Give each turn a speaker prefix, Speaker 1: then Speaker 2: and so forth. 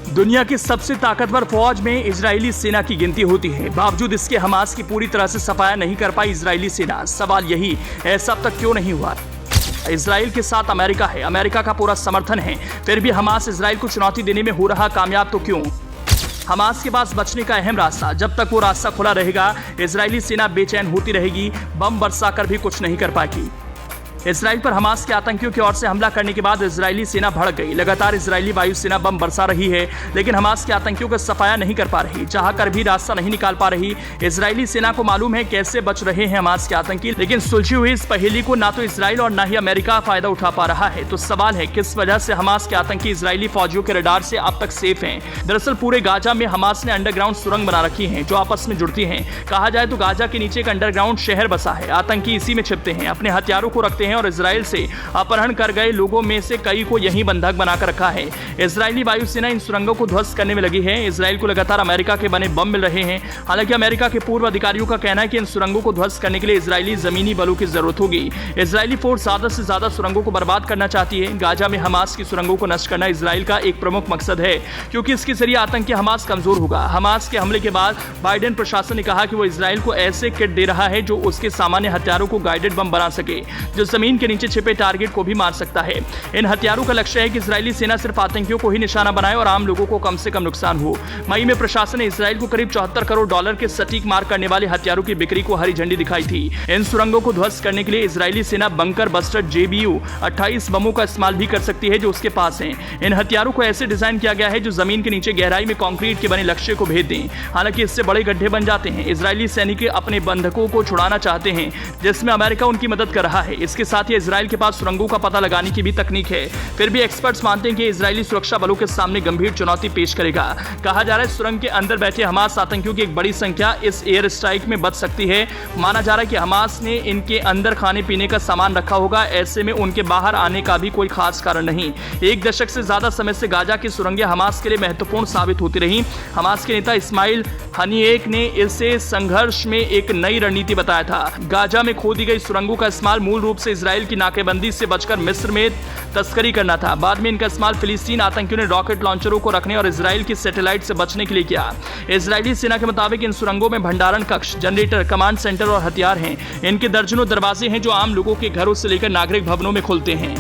Speaker 1: दुनिया की सबसे ताकतवर फौज में इजरायली सेना की गिनती होती है। बावजूद इसके हमास की पूरी तरह से सफाया नहीं कर पाई इजरायली सेना। सवाल यही, ऐसा अब तक क्यों नहीं हुआ? इजराइल के साथ अमेरिका है, अमेरिका का पूरा समर्थन है, फिर भी हमास इजराइल को चुनौती देने में हो रहा कामयाब तो क्यों? हमास के पास बचने का अहम रास्ता, जब तक वो रास्ता खुला रहेगा इजरायली सेना बेचैन होती रहेगी, बम बरसाकर भी कुछ नहीं कर पाएगी। इजराइल पर हमास के आतंकियों की ओर से हमला करने के बाद इजरायली सेना भड़क गई। लगातार इजरायली वायुसेना बम बरसा रही है, लेकिन हमास के आतंकियों का सफाया नहीं कर पा रही, चाहकर भी रास्ता नहीं निकाल पा रही। इजरायली सेना को मालूम है कैसे बच रहे हैं हमास के आतंकी, लेकिन सुलझी हुई इस पहेली को ना तो इजराइल और ना ही अमेरिका फायदा उठा पा रहा है। तो सवाल है, किस वजह से हमास के आतंकी इजरायली फौजियों के रडार से अब तक सेफ हैं? दरअसल पूरे गाजा में हमास ने अंडरग्राउंड सुरंग बना रखी है जो आपस में जुड़ती हैं। कहा जाए तो गाजा के नीचे एक अंडरग्राउंड शहर बसा है। आतंकी इसी में छिपते हैं, अपने हथियारों को रखते हैं और इजराइल से अपहरण कर गए लोगों में से कई को यहीं बंधक बनाकर रखा है। इजरायली वायुसेना इन सुरंगों को ध्वस्त करने में लगी है। इजराइल को लगातार अमेरिका के बने बम मिल रहे हैं। हालांकि अमेरिका के पूर्व अधिकारियों का कहना है कि इन सुरंगों को ध्वस्त करने के लिए इजरायली जमीनी बलों की जरूरत होगी। इजरायली फोर्स ज्यादा से ज्यादा सुरंगों को बर्बाद करना चाहती है। गाजा में हमास की सुरंगों को नष्ट करना इजराइल का एक प्रमुख मकसद है, क्योंकि इसके जरिए आतंकी हमास कमजोर होगा। हमास के हमले के बाद बाइडेन प्रशासन ने कहा कि वो इजराइल को ऐसे किट दे रहा है जो उसके सामान्य हथियारों को गाइडेड बम बना सके, जो जमीन के नीचे छिपे टारगेट को भी मार सकता है। इन हथियारों का लक्ष्य है कि इजरायली सेना सिर्फ आतंकियों को ही निशाना बनाए और आम लोगों को कम से कम नुकसान हो। मई में प्रशासन ने इजराइल को करीब 74 करोड़ डॉलर के सटीक मार करने वाले हथियारों की बिक्री को हरी झंडी दिखाई थी। इन सुरंगों को ध्वस्त करने के लिए इजरायली सेना बंकर बस्टर JBU 28 बमों का इस्तेमाल भी कर सकती है जो उसके पास है। इन हथियारों को ऐसे डिजाइन किया गया है जो जमीन के नीचे गहराई में कंक्रीट के बने लक्ष्य को भेद दें। हालांकि इससे बड़े गड्ढे बन जाते हैं। इजरायली सैनिक अपने बंधकों को छुड़ाना चाहते हैं, जिसमें अमेरिका उनकी मदद कर रहा है। इसके साथ ही इजराइल के पास सुरंगों का पता लगाने की भी तकनीक है। फिर भी एक्सपर्ट्स मानते हैं कि इजरायली सुरक्षा बलों के सामने गंभीर चुनौती पेश करेगा। कहा जा रहा है सुरंग के अंदर बैठे हमास आतंकियों की एक बड़ी संख्या इस एयर स्ट्राइक में बच सकती है। माना जा रहा है कि हमास ने इनके अंदर खाने पीने का सामान रखा होगा, ऐसे में उनके बाहर आने का भी कोई खास कारण नहीं। एक दशक से ज्यादा समय से गाजा की सुरंगें हमास के लिए महत्वपूर्ण साबित होती रही। हमास के नेता इस्माइल हनीएक ने इसे संघर्ष में एक नई रणनीति बताया था। गाजा में खोदी गई सुरंगों का इस्तेमाल मूल रूप से इजराइल की नाकेबंदी से बचकर मिस्र में तस्करी करना था। बाद में इनका इस्तेमाल फिलिस्तीन आतंकियों ने रॉकेट लॉन्चरों को रखने और इजराइल की सैटेलाइट से बचने के लिए किया। इजरायली सेना के मुताबिक इन सुरंगों में भंडारण कक्ष, जनरेटर, कमांड सेंटर और हथियार हैं। इनके दर्जनों दरवाजे हैं जो आम लोगों के घरों से लेकर नागरिक भवनों में खुलते हैं।